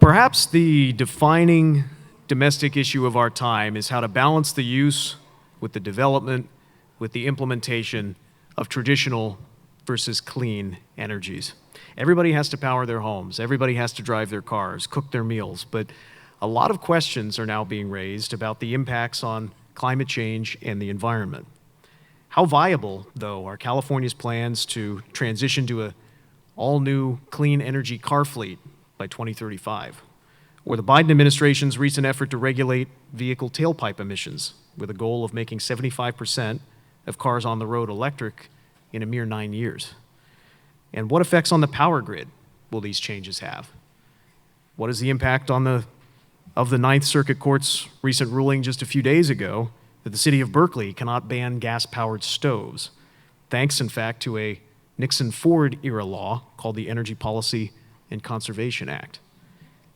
Perhaps the defining domestic issue of our time is how to balance the use with the development, with the implementation of traditional versus clean energies. Everybody has to power their homes, everybody has to drive their cars, cook their meals, but a lot of questions are now being raised about the impacts on climate change and the environment. How viable, though, are California's plans to transition to an all-new clean energy car fleet by 2035? Or the Biden administration's recent effort to regulate vehicle tailpipe emissions with a goal of making 75% of cars on the road electric in a mere 9 years? And what effects on the power grid will these changes have? What is the impact of the Ninth Circuit Court's recent ruling just a few days ago that the city of Berkeley cannot ban gas-powered stoves, thanks, in fact, to a Nixon-Ford-era law called the Energy Policy and Conservation Act?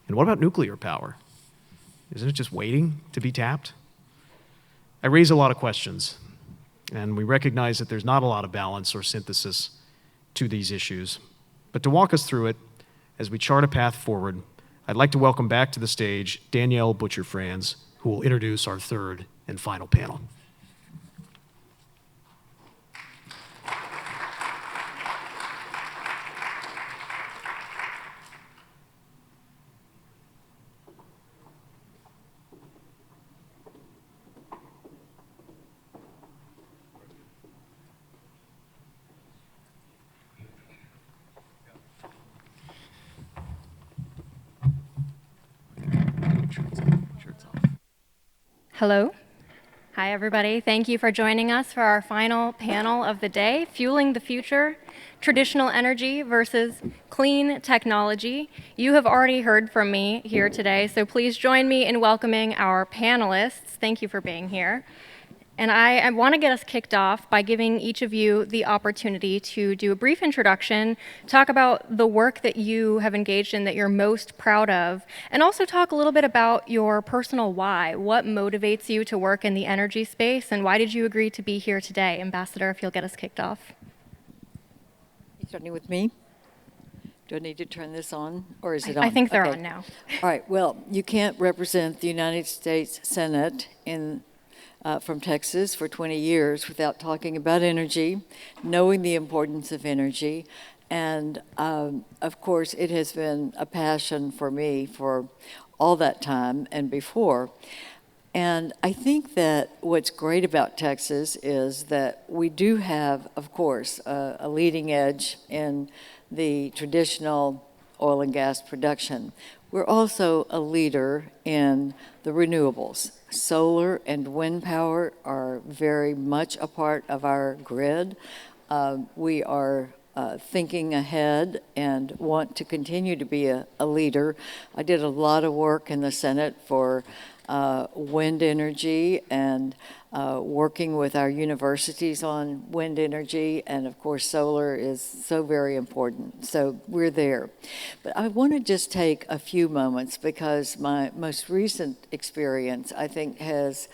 And what about nuclear power? Isn't it just waiting to be tapped? I raise a lot of questions, and we recognize that there's not a lot of balance or synthesis to these issues. But to walk us through it, as we chart a path forward, I'd like to welcome back to the stage Danielle Butcher-Franz, who will introduce our third and final panel. Hello. Hi, everybody. Thank you for joining us for our final panel of the day, Fueling the Future, Traditional Energy versus Clean Technology. You have already heard from me here today, so please join me in welcoming our panelists. Thank you for being here. And I want to get us kicked off by giving each of you the opportunity to do a brief introduction, talk about the work that you have engaged in that you're most proud of, and also talk a little bit about your personal why. What motivates you to work in the energy space, and why did you agree to be here today? Ambassador, if you'll get us kicked off. Starting with me? Do I need to turn this on, or is it on? I think they're on now. All right, well, you can't represent the United States Senate from Texas for 20 years without talking about energy, knowing the importance of energy. And of course, it has been a passion for me for all that time and before. And I think that what's great about Texas is that we do have, of course, a leading edge in the traditional oil and gas production. We're also a leader in the renewables. Solar and wind power are very much a part of our grid. We are thinking ahead and want to continue to be a leader. I did a lot of work in the Senate for wind energy and working with our universities on wind energy, and of course solar is so very important. So we're there. But I want to just take a few moments because my most recent experience, I think, has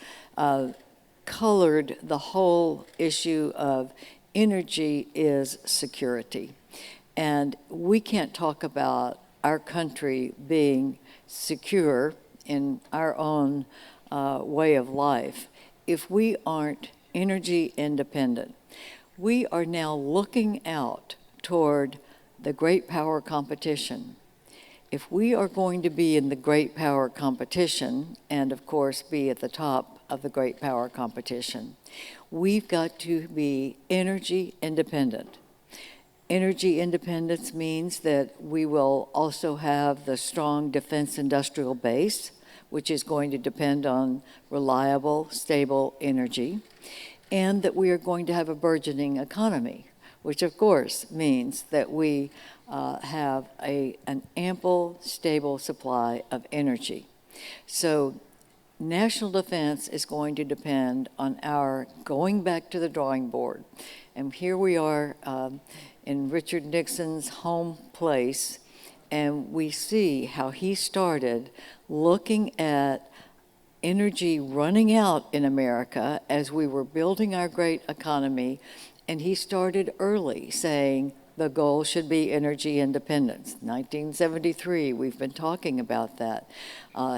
colored the whole issue of energy is security. And we can't talk about our country being secure in our own way of life if we aren't energy independent. We are now looking out toward the great power competition. If we are going to be in the great power competition, and of course be at the top of the great power competition, we've got to be energy independent. Energy independence means that we will also have the strong defense industrial base, which is going to depend on reliable, stable energy, and that we are going to have a burgeoning economy, which of course means that we have an ample, stable supply of energy. So national defense is going to depend on our going back to the drawing board. And here we are in Richard Nixon's home place, and we see how he started looking at energy running out in America as we were building our great economy. And he started early saying, the goal should be energy independence. 1973, we've been talking about that.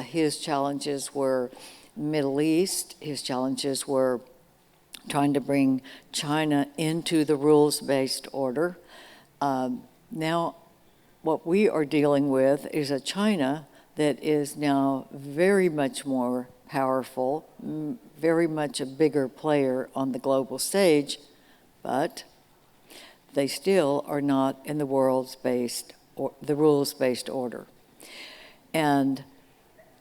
His challenges were Middle East. His challenges were trying to bring China into the rules-based order. Now, what we are dealing with is a China that is now very much more powerful, very much a bigger player on the global stage, but they still are not in the rules-based order. And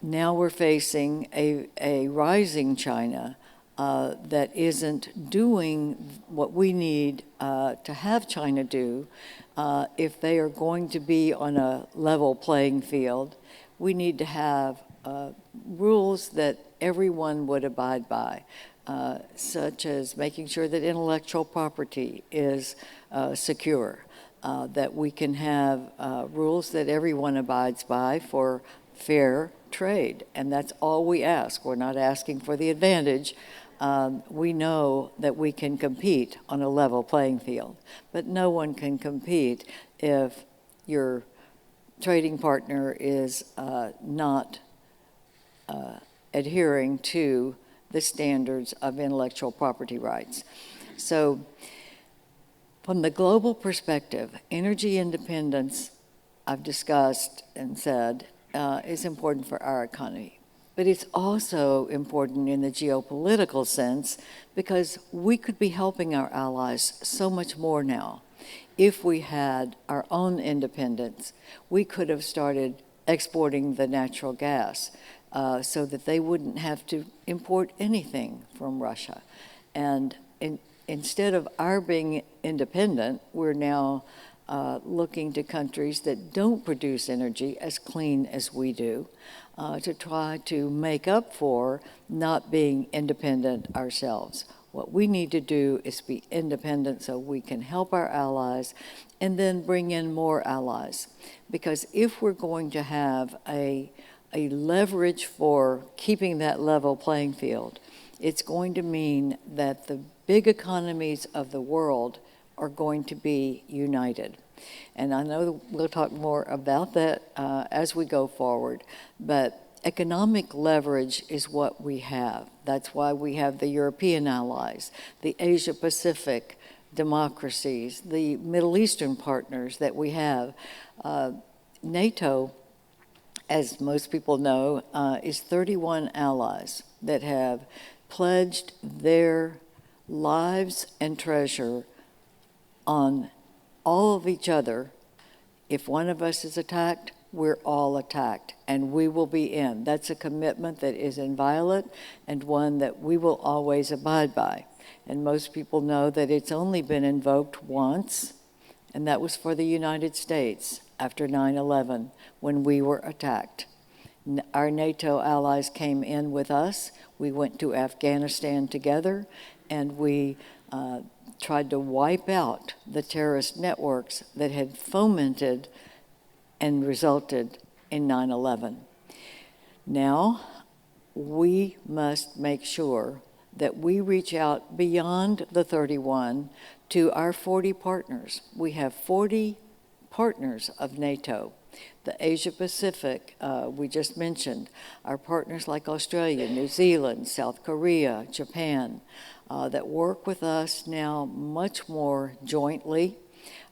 now we're facing a rising China that isn't doing what we need to have China do. If they are going to be on a level playing field, we need to have rules that everyone would abide by, such as making sure that intellectual property is secure, that we can have rules that everyone abides by for fair trade. And that's all we ask. We're not asking for the advantage. We know that we can compete on a level playing field, but no one can compete if your trading partner is not adhering to the standards of intellectual property rights. So from the global perspective, energy independence, I've discussed and said, is important for our economy. But it's also important in the geopolitical sense because we could be helping our allies so much more now. If we had our own independence, we could have started exporting the natural gas so that they wouldn't have to import anything from Russia. And instead of our being independent, we're now looking to countries that don't produce energy as clean as we do to try to make up for not being independent ourselves. What we need to do is be independent so we can help our allies and then bring in more allies. Because if we're going to have a leverage for keeping that level playing field, it's going to mean that the big economies of the world are going to be united. And I know we'll talk more about that as we go forward, but economic leverage is what we have. That's why we have the European allies, the Asia-Pacific democracies, the Middle Eastern partners that we have. NATO, as most people know, is 31 allies that have pledged their lives and treasure on all of each other. If one of us is attacked, we're all attacked, and we will be in. That's a commitment that is inviolate and one that we will always abide by. And most people know that it's only been invoked once, and that was for the United States after 9/11 when we were attacked. Our NATO allies came in with us. We went to Afghanistan together, and we tried to wipe out the terrorist networks that had fomented and resulted in 9/11. Now, we must make sure that we reach out beyond the 31 to our 40 partners. We have 40 partners of NATO. The Asia-Pacific, we just mentioned, our partners like Australia, New Zealand, South Korea, Japan, that work with us now much more jointly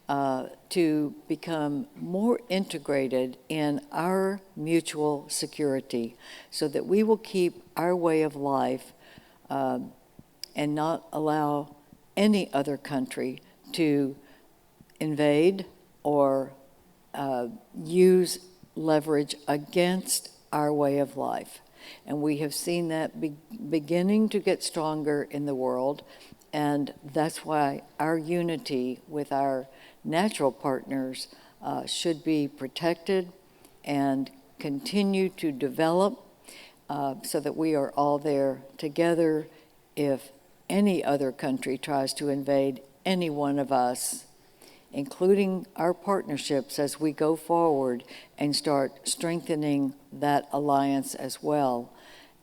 to become more integrated in our mutual security so that we will keep our way of life and not allow any other country to invade or use leverage against our way of life. And we have seen that beginning to get stronger in the world, and that's why our unity with our natural partners should be protected and continue to develop so that we are all there together if any other country tries to invade any one of us, including our partnerships as we go forward and start strengthening that alliance as well.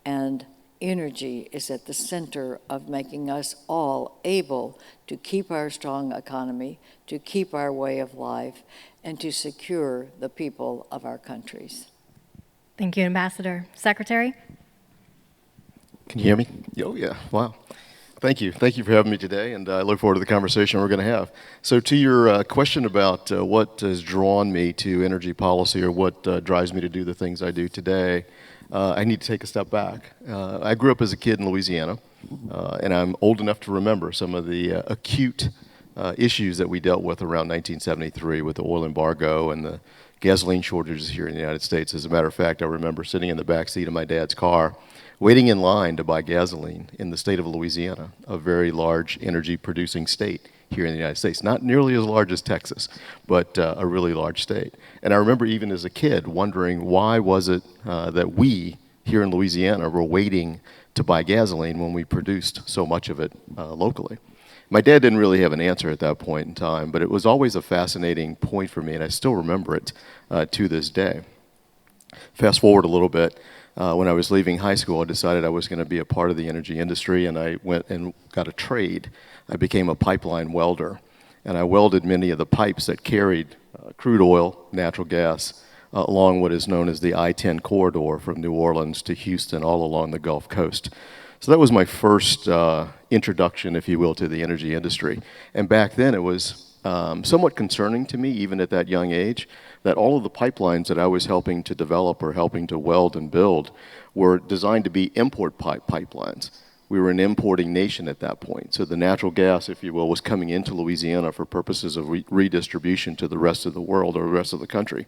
And energy is at the center of making us all able to keep our strong economy, to keep our way of life, and to secure the people of our countries. Thank you, Ambassador. Secretary? Can you hear me? Oh, yeah. Wow. Thank you. Thank you for having me today, and I look forward to the conversation we're going to have. So to your question about what has drawn me to energy policy or what drives me to do the things I do today, I need to take a step back. I grew up as a kid in Louisiana, and I'm old enough to remember some of the acute issues that we dealt with around 1973 with the oil embargo and the gasoline shortages here in the United States. As a matter of fact, I remember sitting in the back seat of my dad's car waiting in line to buy gasoline in the state of Louisiana, a very large energy producing state here in the United States. Not nearly as large as Texas, but a really large state. And I remember even as a kid wondering why was it that we here in Louisiana were waiting to buy gasoline when we produced so much of it locally. My dad didn't really have an answer at that point in time, but it was always a fascinating point for me, and I still remember it to this day. Fast forward a little bit. When I was leaving high school, I decided I was going to be a part of the energy industry, and I went and got a trade. I became a pipeline welder, and I welded many of the pipes that carried crude oil, natural gas, along what is known as the I-10 corridor from New Orleans to Houston, all along the Gulf Coast. So that was my first introduction, if you will, to the energy industry. And back then it was somewhat concerning to me, even at that young age, that all of the pipelines that I was helping to develop or helping to weld and build were designed to be import pipelines. We were an importing nation at that point. So the natural gas, if you will, was coming into Louisiana for purposes of redistribution to the rest of the world or the rest of the country.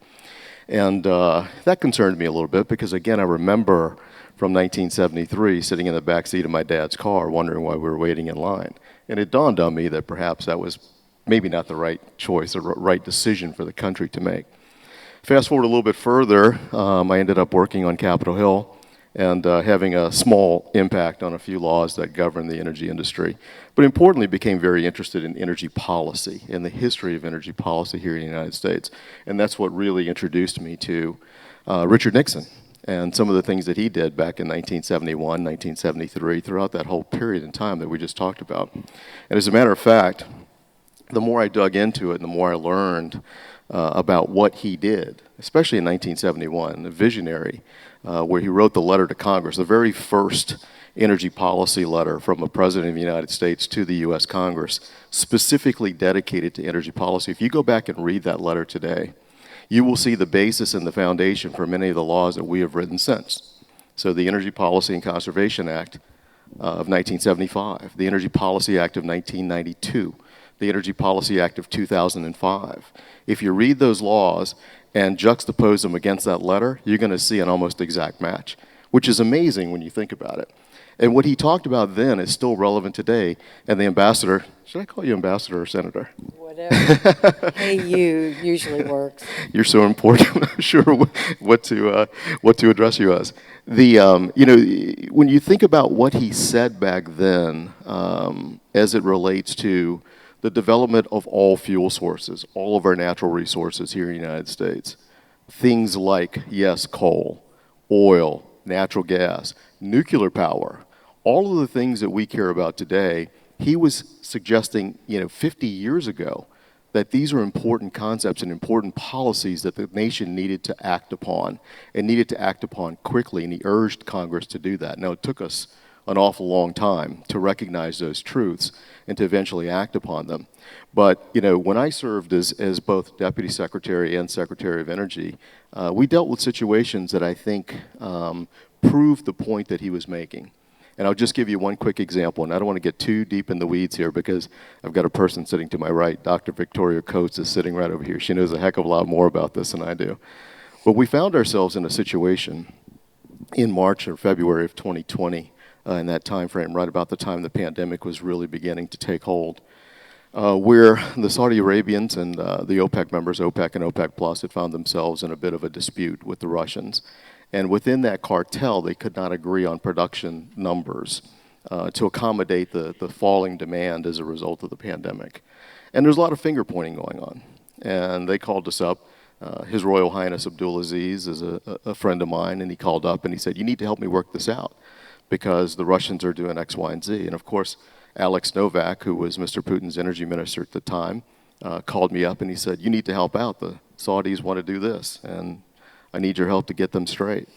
And that concerned me a little bit because, again, I remember from 1973 sitting in the back seat of my dad's car wondering why we were waiting in line. And it dawned on me that perhaps that was maybe not the right choice or right decision for the country to make. Fast forward a little bit further, I ended up working on Capitol Hill and having a small impact on a few laws that govern the energy industry. But importantly, became very interested in energy policy and the history of energy policy here in the United States. And that's what really introduced me to Richard Nixon and some of the things that he did back in 1971, 1973, throughout that whole period in time that we just talked about. And as a matter of fact, the more I dug into it and the more I learned about what he did, especially in 1971, the visionary, where he wrote the letter to Congress, the very first energy policy letter from a president of the United States to the U.S. Congress, specifically dedicated to energy policy. If you go back and read that letter today, you will see the basis and the foundation for many of the laws that we have written since. So the Energy Policy and Conservation Act of 1975, the Energy Policy Act of 1992, the Energy Policy Act of 2005. If you read those laws and juxtapose them against that letter, you're going to see an almost exact match, which is amazing when you think about it. And what he talked about then is still relevant today. And the ambassador, should I call you ambassador or senator? Whatever. Hey, you usually works. You're so important. I'm sure what to address you as. When you think about what he said back then, as it relates to the development of all fuel sources, all of our natural resources here in the United States, things like, yes, coal, oil, natural gas, nuclear power, all of the things that we care about today, he was suggesting, 50 years ago that these are important concepts and important policies that the nation needed to act upon and needed to act upon quickly, and he urged Congress to do that. Now, it took us an awful long time to recognize those truths and to eventually act upon them. But, when I served as both Deputy Secretary and Secretary of Energy, we dealt with situations that I think proved the point that he was making. And I'll just give you one quick example, and I don't want to get too deep in the weeds here because I've got a person sitting to my right. Dr. Victoria Coates is sitting right over here. She knows a heck of a lot more about this than I do. But we found ourselves in a situation in March or February of 2020, in that time frame, right about the time the pandemic was really beginning to take hold, where the Saudi Arabians and the OPEC members, OPEC and OPEC Plus, had found themselves in a bit of a dispute with the Russians. And within that cartel, they could not agree on production numbers to accommodate the falling demand as a result of the pandemic. And there's a lot of finger pointing going on. And they called us up. His Royal Highness Abdulaziz is a friend of mine, and he called up and he said, "You need to help me work this out, because the Russians are doing X, Y, and Z. And of course, Alex Novak, who was Mr. Putin's energy minister at the time, called me up and he said, you need to help out. The Saudis want to do this, and I need your help to get them straight.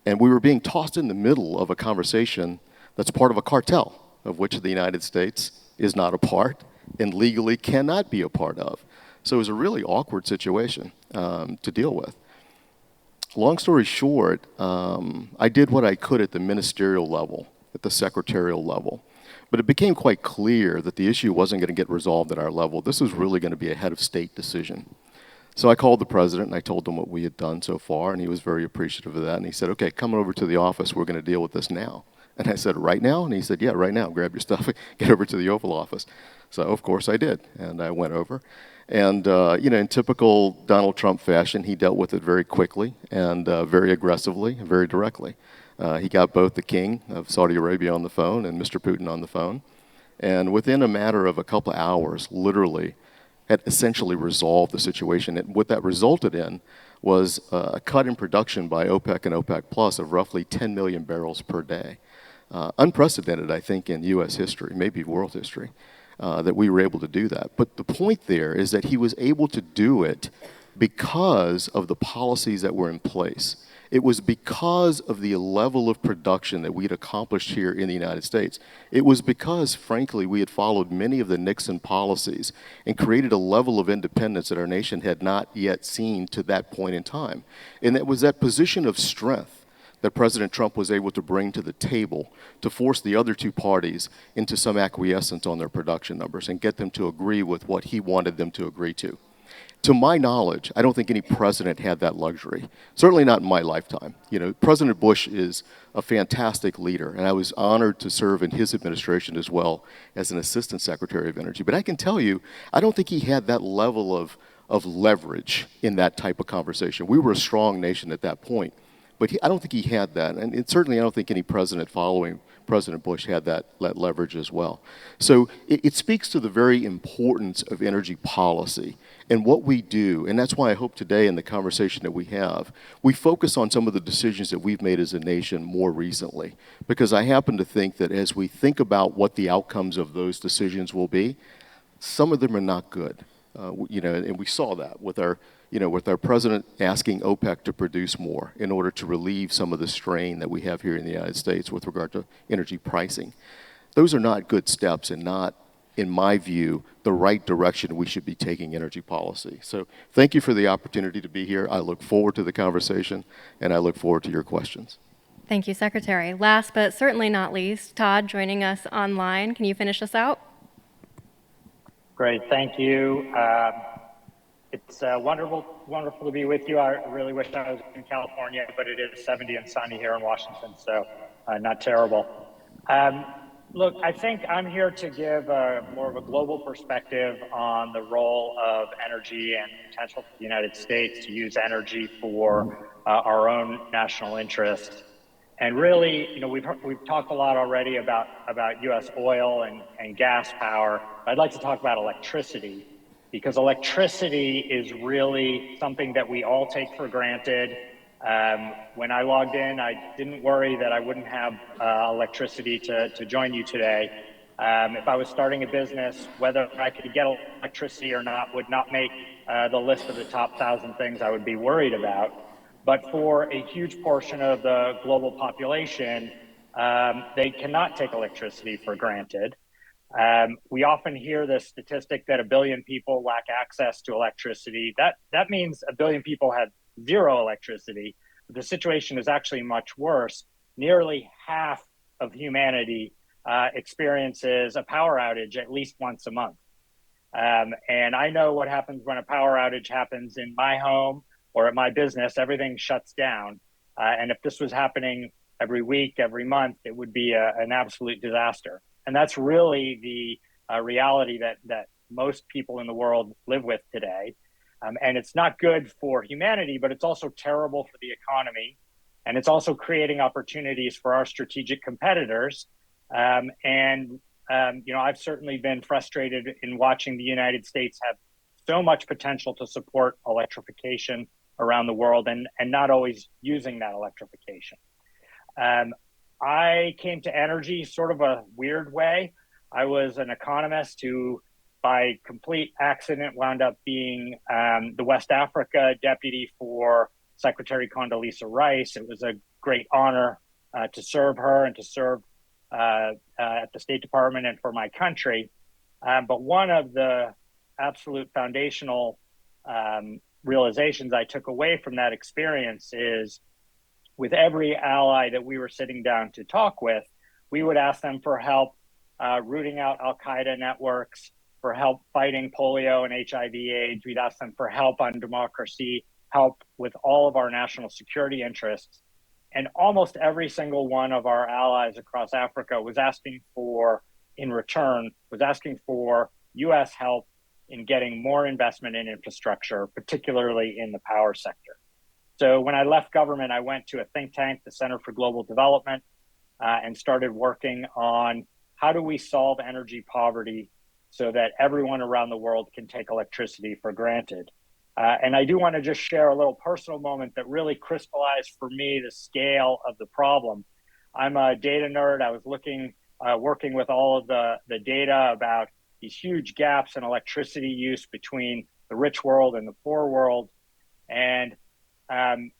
And we were being tossed in the middle of a conversation that's part of a cartel, of which the United States is not a part and legally cannot be a part of. So it was a really awkward situation to deal with. Long story short, I did what I could at the ministerial level, at the secretarial level. But it became quite clear that the issue wasn't going to get resolved at our level. This was really going to be a head of state decision. So I called the president and I told him what we had done so far, and he was very appreciative of that. And he said, okay, come over to the office, we're going to deal with this now. And I said, right now? And he said, yeah, right now, grab your stuff, get over to the Oval Office. So of course I did, and I went over. And in typical Donald Trump fashion, he dealt with it very quickly and very aggressively and very directly. He got both the king of Saudi Arabia on the phone and Mr. Putin on the phone. And within a matter of a couple of hours, literally, had essentially resolved the situation. And what that resulted in was a cut in production by OPEC and OPEC Plus of roughly 10 million barrels per day. Unprecedented, I think, in U.S. history, maybe world history, that we were able to do that. But the point there is that he was able to do it because of the policies that were in place. It was because of the level of production that we'd accomplished here in the United States. It was because, frankly, we had followed many of the Nixon policies and created a level of independence that our nation had not yet seen to that point in time. And it was that position of strength that President Trump was able to bring to the table to force the other two parties into some acquiescence on their production numbers and get them to agree with what he wanted them to agree to. To my knowledge, I don't think any president had that luxury. Certainly not in my lifetime. President Bush is a fantastic leader, and I was honored to serve in his administration as well as an assistant secretary of energy. But I can tell you, I don't think he had that level of leverage in that type of conversation. We were a strong nation at that point, but I don't think he had that. And certainly I don't think any president following President Bush had that leverage as well. So it speaks to the very importance of energy policy and what we do. And that's why I hope today in the conversation that we have, we focus on some of the decisions that we've made as a nation more recently. Because I happen to think that as we think about what the outcomes of those decisions will be, some of them are not good. And we saw that with our president asking OPEC to produce more in order to relieve some of the strain that we have here in the United States with regard to energy pricing. Those are not good steps and not, in my view, the right direction we should be taking energy policy. So thank you for the opportunity to be here. I look forward to the conversation, and I look forward to your questions. Thank you, Secretary. Last but certainly not least, Todd joining us online. Can you finish us out? Great, thank you. It's wonderful to be with you. I really wish I was in California, but it is 70 and sunny here in Washington, so not terrible. Look, I think I'm here to give more of a global perspective on the role of energy and potential for the United States to use energy for our own national interests. And really, we've talked a lot already about U.S. oil and gas power. I'd like to talk about electricity, because electricity is really something that we all take for granted. When I logged in, I didn't worry that I wouldn't have electricity to join you today. If I was starting a business, whether I could get electricity or not would not make the list of the top 1,000 things I would be worried about. But for a huge portion of the global population, they cannot take electricity for granted. We often hear the statistic that 1 billion people lack access to electricity. That means 1 billion people have zero electricity. The situation is actually much worse. Nearly half of humanity experiences a power outage at least once a month. And I know what happens when a power outage happens in my home or at my business. Everything shuts down. And if this was happening every week, every month, it would be an absolute disaster. And that's really the reality that most people in the world live with today. And it's not good for humanity, but it's also terrible for the economy. And it's also creating opportunities for our strategic competitors. I've certainly been frustrated in watching the United States have so much potential to support electrification around the world and not always using that electrification. I came to energy sort of a weird way. I was an economist who, by complete accident, wound up being the West Africa deputy for Secretary Condoleezza Rice. It was a great honor to serve her and to serve at the State Department and for my country. But one of the absolute foundational realizations I took away from that experience is, with every ally that we were sitting down to talk with, we would ask them for help rooting out Al-Qaeda networks, for help fighting polio and HIV/AIDS. We'd ask them for help on democracy, help with all of our national security interests. And almost every single one of our allies across Africa was asking for, in return, was asking for US help in getting more investment in infrastructure, particularly in the power sector. So when I left government, I went to a think tank, the Center for Global Development, and started working on how do we solve energy poverty so that everyone around the world can take electricity for granted. And I do want to just share a little personal moment that really crystallized for me the scale of the problem. I'm a data nerd. I was working with all of the data about these huge gaps in electricity use between the rich world and the poor world. And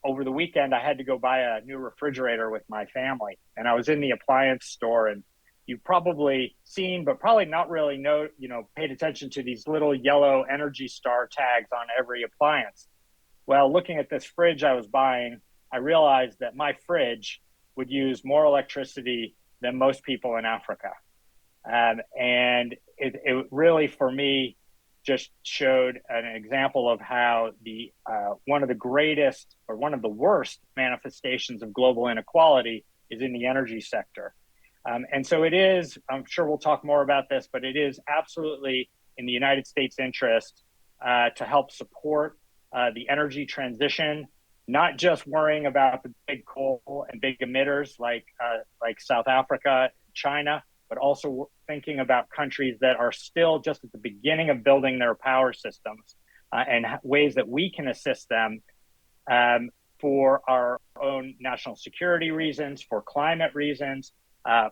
over the weekend, I had to go buy a new refrigerator with my family. And I was in the appliance store, and you've probably seen, but probably not really paid attention to these little yellow Energy Star tags on every appliance. Well, looking at this fridge I was buying, I realized that my fridge would use more electricity than most people in Africa. And it really, for me, just showed an example of how one of the greatest or one of the worst manifestations of global inequality is in the energy sector. And so it is, I'm sure we'll talk more about this, but it is absolutely in the United States' interest to help support the energy transition, not just worrying about the big coal and big emitters like South Africa, China, but also thinking about countries that are still just at the beginning of building their power systems and ways that we can assist them for our own national security reasons, for climate reasons,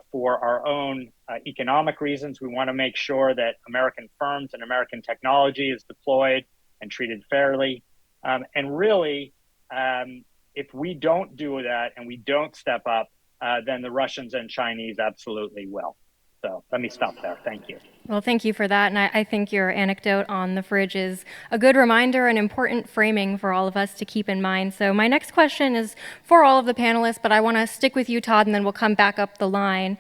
for our own economic reasons. We want to make sure that American firms and American technology is deployed and treated fairly. And really, if we don't do that and we don't step up, then the Russians and Chinese absolutely will. So let me stop there. Thank you. Well, thank you for that. And I think your anecdote on the fridge is a good reminder and important framing for all of us to keep in mind. So my next question is for all of the panelists, but I want to stick with you, Todd, and then we'll come back up the line.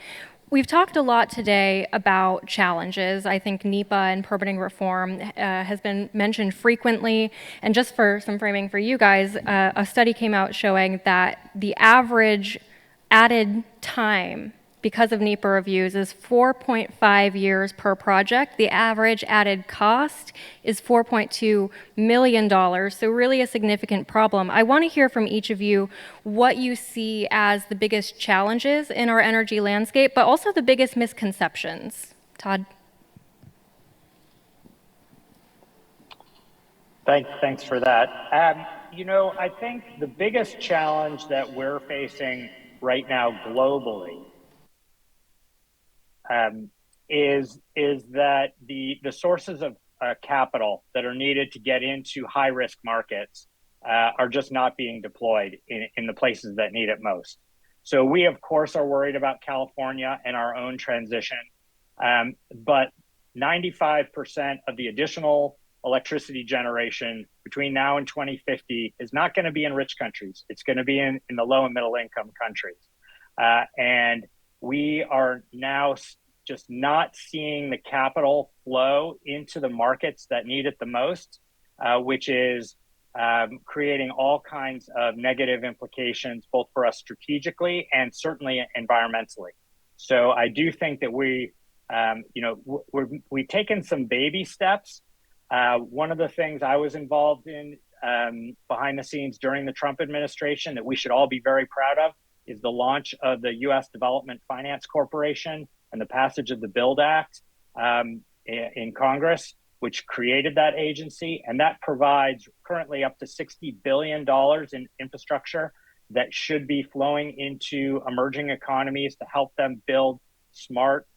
We've talked a lot today about challenges. I think NEPA and permitting reform has been mentioned frequently. And just for some framing for you guys, a study came out showing that the average added time because of NEPA reviews is 4.5 years per project. The average added cost is $4.2 million, so really a significant problem. I want to hear from each of you what you see as the biggest challenges in our energy landscape, but also the biggest misconceptions. Todd? Thanks for that. I think the biggest challenge that we're facing right now globally is that the sources of capital that are needed to get into high risk markets are just not being deployed in the places that need it most. So we, of course, are worried about California and our own transition, but 95% of the additional electricity generation between now and 2050 is not going to be in rich countries. It's going to be in the low and middle income countries. And we are now just not seeing the capital flow into the markets that need it the most, which is creating all kinds of negative implications, both for us strategically and certainly environmentally. So I do think that we've taken some baby steps. One of the things I was involved in behind the scenes during the Trump administration that we should all be very proud of is the launch of the U.S. Development Finance Corporation and the passage of the BUILD Act in Congress, which created that agency. And that provides currently up to $60 billion in infrastructure that should be flowing into emerging economies to help them build smart,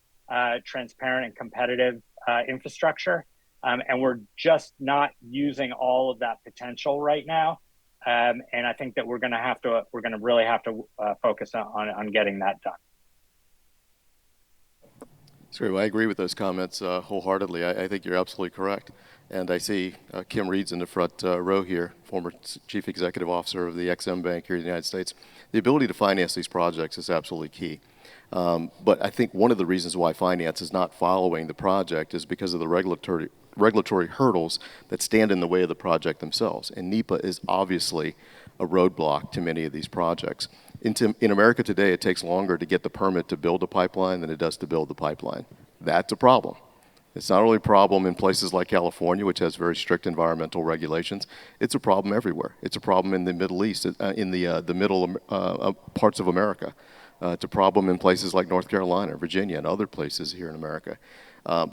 transparent, and competitive infrastructure. And we're just not using all of that potential right now. And I think that we're going to really have to focus on getting that done. Sorry, well, I agree with those comments wholeheartedly. I think you're absolutely correct. And I see Kim Reed's in the front row here, former Chief Executive Officer of the XM Bank here in the United States. The ability to finance these projects is absolutely key. But I think one of the reasons why finance is not following the project is because of the regulatory hurdles that stand in the way of the project themselves. And NEPA is obviously a roadblock to many of these projects. In America today, it takes longer to get the permit to build a pipeline than it does to build the pipeline. That's a problem. It's not only a problem in places like California, which has very strict environmental regulations. It's a problem everywhere. It's a problem in the Middle East, in the middle parts of America. It's a problem in places like North Carolina, Virginia, and other places here in America.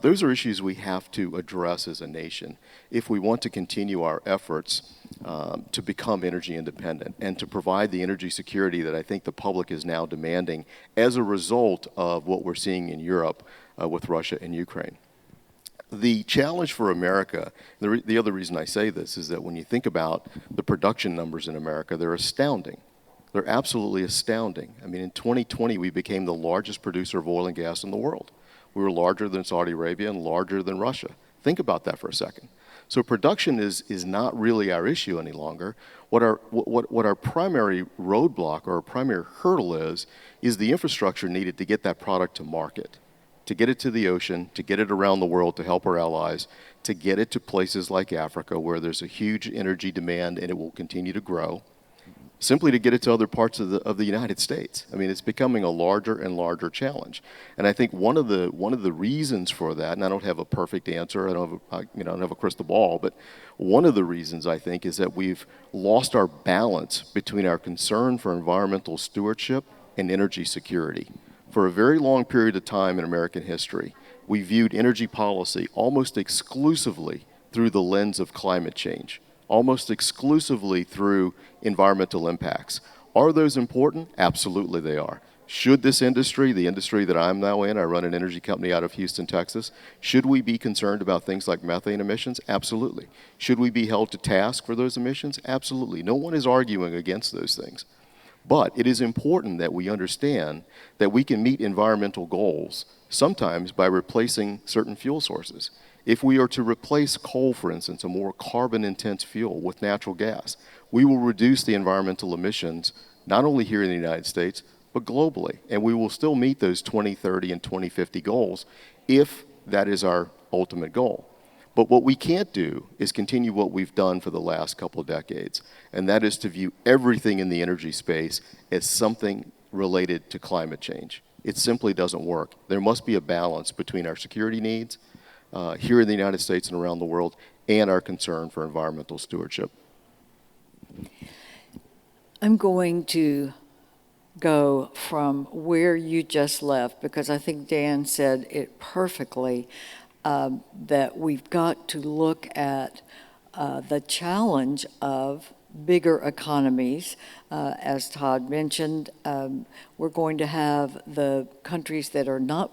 Those are issues we have to address as a nation if we want to continue our efforts to become energy independent and to provide the energy security that I think the public is now demanding as a result of what we're seeing in Europe with Russia and Ukraine. The challenge for America, the other reason I say this is that when you think about the production numbers in America, they're astounding. They're absolutely astounding. I mean, in 2020, we became the largest producer of oil and gas in the world. We were larger than Saudi Arabia and larger than Russia. Think about that for a second. So production is not really our issue any longer. What our primary roadblock or our primary hurdle is the infrastructure needed to get that product to market, to get it to the ocean, to get it around the world to help our allies, to get it to places like Africa where there's a huge energy demand and it will continue to grow, simply to get it to other parts of the United States. I mean, it's becoming a larger and larger challenge. And I think one of the reasons for that, and I don't have a perfect answer, I don't have a crystal ball, but one of the reasons I think is that we've lost our balance between our concern for environmental stewardship and energy security. For a very long period of time in American history, we viewed energy policy almost exclusively through the lens of climate change, almost exclusively through environmental impacts. Are those important? Absolutely they are. Should this industry, the industry that I'm now in, I run an energy company out of Houston, Texas, should we be concerned about things like methane emissions? Absolutely. Should we be held to task for those emissions? Absolutely. No one is arguing against those things. But it is important that we understand that we can meet environmental goals sometimes by replacing certain fuel sources. If we are to replace coal, for instance, a more carbon-intense fuel with natural gas, we will reduce the environmental emissions not only here in the United States, but globally. And we will still meet those 2030 and 2050 goals if that is our ultimate goal. But what we can't do is continue what we've done for the last couple of decades, and that is to view everything in the energy space as something related to climate change. It simply doesn't work. There must be a balance between our security needs here in the United States and around the world and our concern for environmental stewardship. I'm going to go from where you just left because I think Dan said it perfectly. That we've got to look at the challenge of bigger economies. As Todd mentioned, we're going to have the countries that are not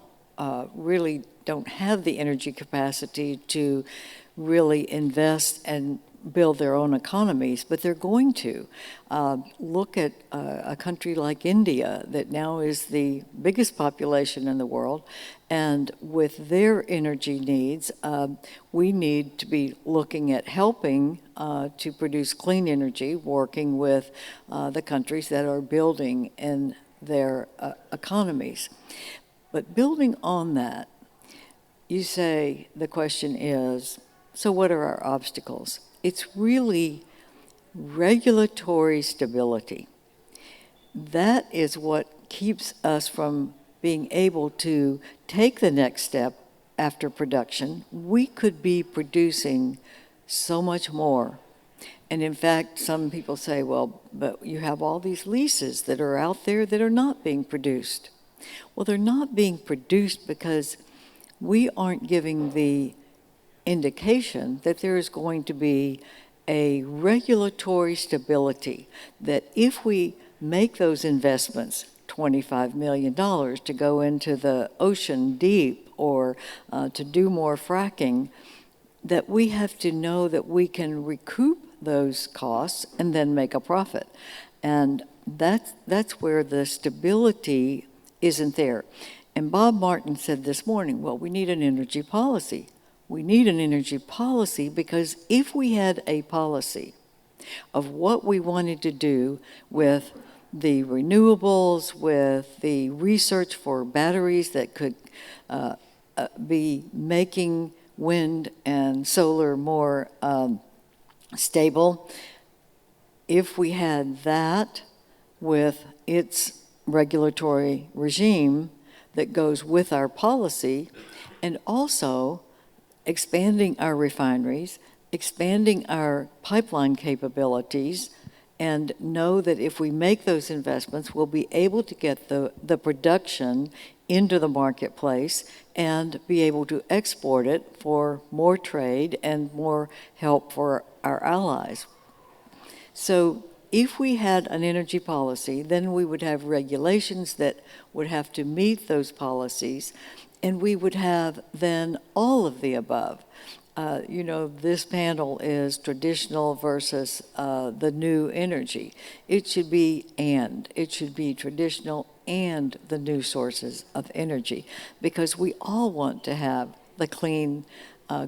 really don't have the energy capacity to really invest and build their own economies, but they're going to. Look at a country like India that now is the biggest population in the world, and with their energy needs, we need to be looking at helping to produce clean energy, working with the countries that are building in their economies. But building on that, you say the question is, so what are our obstacles? It's really regulatory stability. That is what keeps us from being able to take the next step after production. We could be producing so much more. And in fact, some people say, well, but you have all these leases that are out there that are not being produced. Well, they're not being produced because we aren't giving the indication that there is going to be a regulatory stability, that if we make those investments, $25 million to go into the ocean deep or to do more fracking, that we have to know that we can recoup those costs and then make a profit. And that's where the stability isn't there. And Bob Martin said this morning, well, we need an energy policy. We need an energy policy because if we had a policy of what we wanted to do with the renewables, with the research for batteries that could be making wind and solar more stable, if we had that with its regulatory regime that goes with our policy, and also expanding our refineries, expanding our pipeline capabilities, and know that if we make those investments, we'll be able to get the production into the marketplace and be able to export it for more trade and more help for our allies. So if we had an energy policy, then we would have regulations that would have to meet those policies, and we would have then all of the above. This panel is traditional versus the new energy. It should be it should be traditional and the new sources of energy, because we all want to have the clean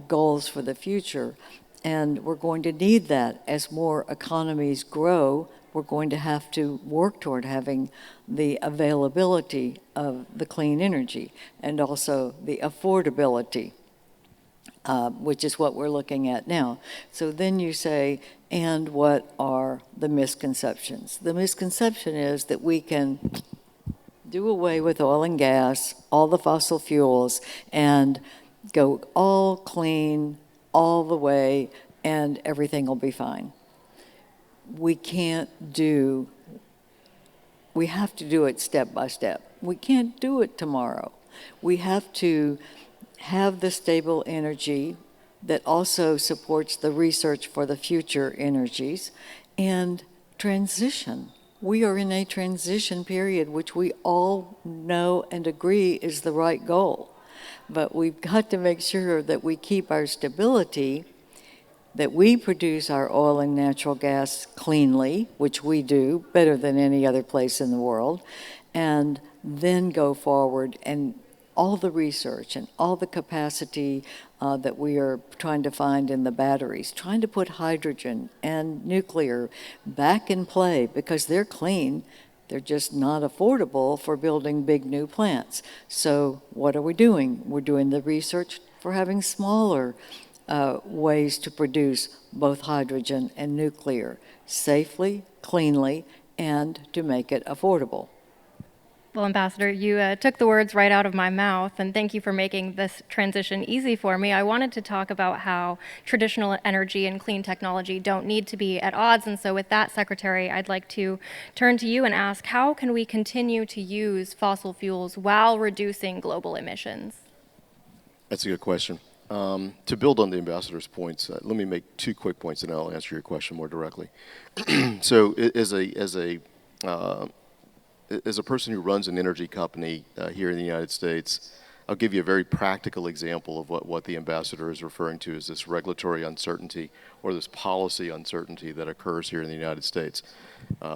goals for the future. And we're going to need that as more economies grow. We're going to have to work toward having the availability of the clean energy and also the affordability, which is what we're looking at now. So then you say, and what are the misconceptions? The misconception is that we can do away with oil and gas, all the fossil fuels, and go all clean all the way, and everything will be fine. We have to do it step by step. We can't do it tomorrow. We have to have the stable energy that also supports the research for the future energies and transition. We are in a transition period, which we all know and agree is the right goal. But we've got to make sure that we keep our stability, that we produce our oil and natural gas cleanly, which we do better than any other place in the world, and then go forward and all the research and all the capacity that we are trying to find in the batteries, trying to put hydrogen and nuclear back in play because they're clean. They're just not affordable for building big new plants. So what are we doing? We're doing the research for having smaller ways to produce both hydrogen and nuclear safely, cleanly, and to make it affordable. Well, Ambassador, you took the words right out of my mouth, and thank you for making this transition easy for me. I wanted to talk about how traditional energy and clean technology don't need to be at odds, and so with that, Secretary, I'd like to turn to you and ask, how can we continue to use fossil fuels while reducing global emissions? That's a good question. To build on the Ambassador's points, let me make 2 quick points, and I'll answer your question more directly. So as a person who runs an energy company here in the United States, I'll give you a very practical example of what the Ambassador is referring to as this regulatory uncertainty or this policy uncertainty that occurs here in the United States.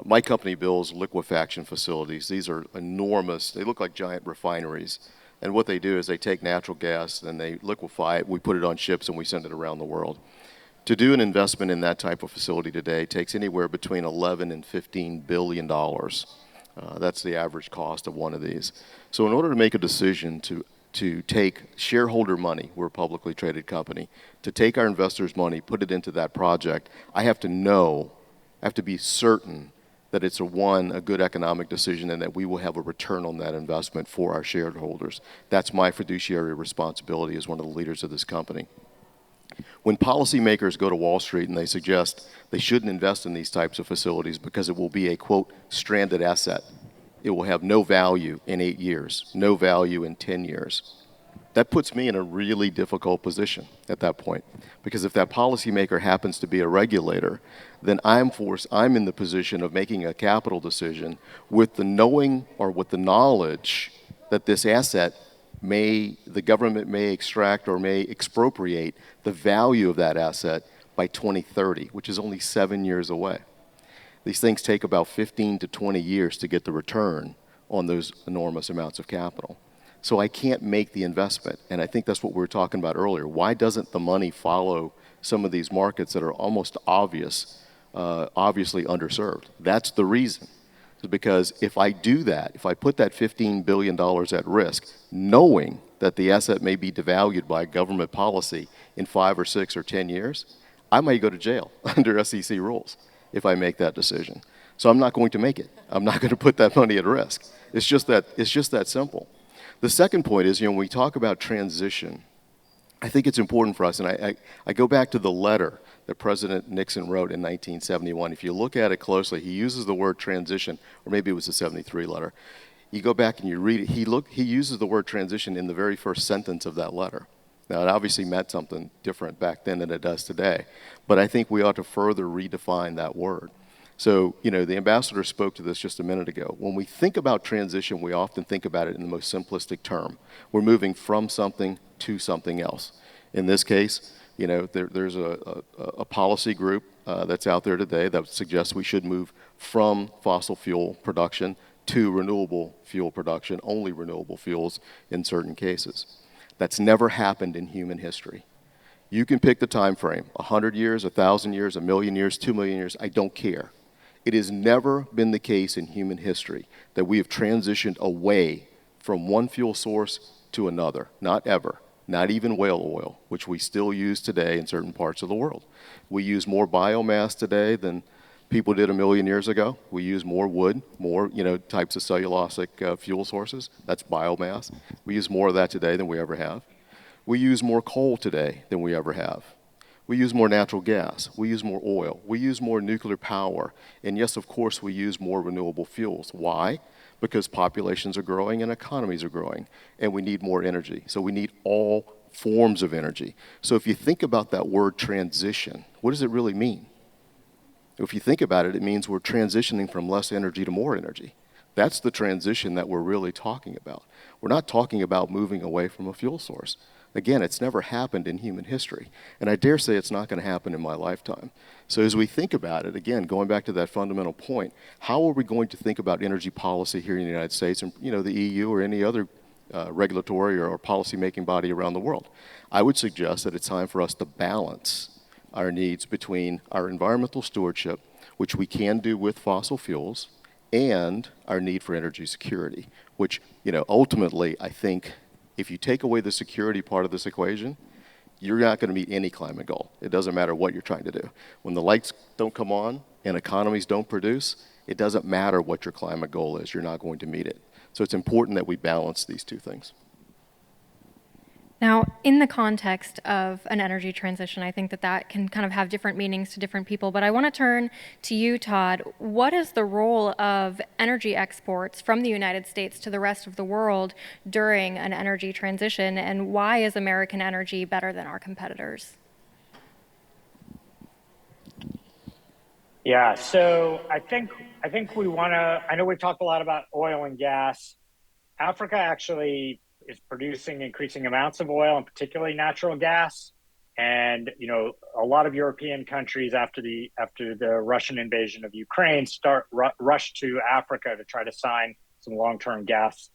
My company builds liquefaction facilities. These are enormous. They look like giant refineries. And what they do is they take natural gas and they liquefy it. We put it on ships and we send it around the world. To do an investment in that type of facility today takes anywhere between $11 and $15 billion. That's the average cost of one of these. So in order to make a decision to take shareholder money, we're a publicly traded company, to take our investors' money, put it into that project, I have to be certain that it's a good economic decision and that we will have a return on that investment for our shareholders. That's my fiduciary responsibility as one of the leaders of this company. When policymakers go to Wall Street and they suggest they shouldn't invest in these types of facilities because it will be a, quote, stranded asset, it will have no value in 8 years, no value in 10 years. that puts me in a really difficult position at that point. Because if that policymaker happens to be a regulator, then I'm in the position of making a capital decision with the knowing or with the knowledge that this asset the government may extract or may expropriate the value of that asset by 2030, which is only 7 years away. These things take about 15 to 20 years to get the return on those enormous amounts of capital. So I can't make the investment, and I think that's what we were talking about earlier. Why doesn't the money follow some of these markets that are almost obviously underserved? That's the reason. Because if I do that, if I put that $15 billion at risk, knowing that the asset may be devalued by government policy in 5 or 6 or 10 years, I might go to jail under SEC rules if I make that decision. So I'm not going to make it. I'm not going to put that money at risk. It's just that simple. The second point is, when we talk about transition, I think it's important for us, and I go back to the letter that President Nixon wrote in 1971. If you look at it closely, he uses the word transition, or maybe it was a 73 letter. You go back and you read it, he uses the word transition in the very first sentence of that letter. Now, it obviously meant something different back then than it does today, but I think we ought to further redefine that word. So, the ambassador spoke to this just a minute ago. When we think about transition, we often think about it in the most simplistic term. We're moving from something to something else. In this case, there's a policy group that's out there today that suggests we should move from fossil fuel production to renewable fuel production, only renewable fuels in certain cases. That's never happened in human history. You can pick the time frame, 100 years, 1,000 years, 1,000,000 years, 2,000,000 years, I don't care. It has never been the case in human history that we have transitioned away from one fuel source to another, not ever. Not even whale oil, which we still use today in certain parts of the world. We use more biomass today than people did 1,000,000 years ago. We use more wood, more types of cellulosic fuel sources. That's biomass. We use more of that today than we ever have. We use more coal today than we ever have. We use more natural gas. We use more oil. We use more nuclear power. And yes, of course, we use more renewable fuels. Why? Because populations are growing and economies are growing, and we need more energy. So we need all forms of energy. So if you think about that word transition, what does it really mean? If you think about it, it means we're transitioning from less energy to more energy. That's the transition that we're really talking about. We're not talking about moving away from a fuel source. Again, it's never happened in human history, and I dare say it's not going to happen in my lifetime. So as we think about it, again, going back to that fundamental point, how are we going to think about energy policy here in the United States and the EU or any other regulatory or policy-making body around the world? I would suggest that it's time for us to balance our needs between our environmental stewardship, which we can do with fossil fuels, and our need for energy security, which ultimately I think if you take away the security part of this equation, you're not going to meet any climate goal. It doesn't matter what you're trying to do. When the lights don't come on and economies don't produce, it doesn't matter what your climate goal is. You're not going to meet it. So it's important that we balance these two things. Now, in the context of an energy transition, I think that can kind of have different meanings to different people, but I want to turn to you, Todd. What is the role of energy exports from the United States to the rest of the world during an energy transition, and why is American energy better than our competitors? Yeah, so I think we want to, I know we've talked a lot about oil and gas. Africa actually is producing increasing amounts of oil and particularly natural gas. And, a lot of European countries after the Russian invasion of Ukraine rush to Africa to try to sign some long-term gas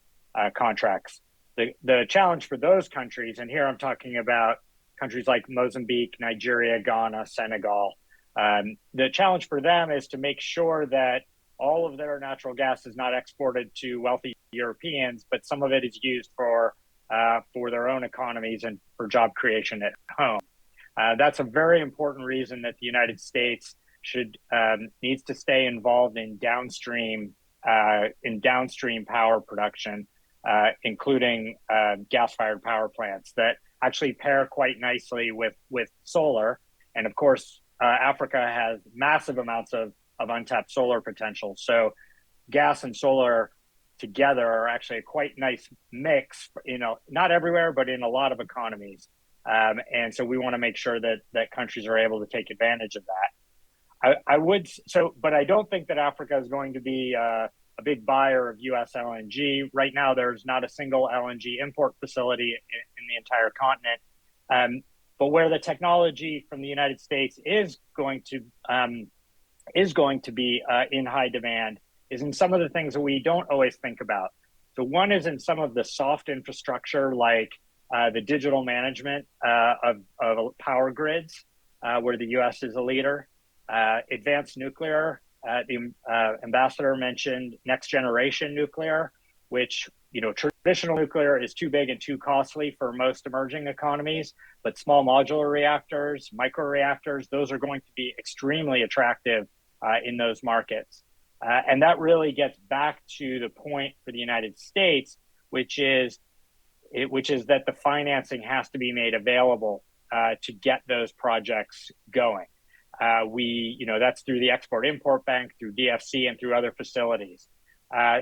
contracts. The challenge for those countries, and here I'm talking about countries like Mozambique, Nigeria, Ghana, Senegal, the challenge for them is to make sure that all of their natural gas is not exported to wealthy Europeans, but some of it is used for their own economies and for job creation at home. That's a very important reason that the United States needs to stay involved in downstream power production, including gas-fired power plants that actually pair quite nicely with solar. And of course, Africa has massive amounts of untapped solar potential. So gas and solar together are actually a quite nice mix, not everywhere, but in a lot of economies. And so we want to make sure that countries are able to take advantage of that. But I don't think that Africa is going to be a big buyer of U.S. LNG. Right now, there's not a single LNG import facility in the entire continent. But where the technology from the United States is going to be in high demand is in some of the things that we don't always think about. So one is in some of the soft infrastructure, like the digital management of power grids, where the U.S. is a leader. Advanced nuclear. The ambassador mentioned next generation nuclear, which traditional nuclear is too big and too costly for most emerging economies, but small modular reactors, microreactors, those are going to be extremely attractive in those markets. And that really gets back to the point for the United States, which is that the financing has to be made available to get those projects going. That's through the Export-Import Bank, through DFC, and through other facilities.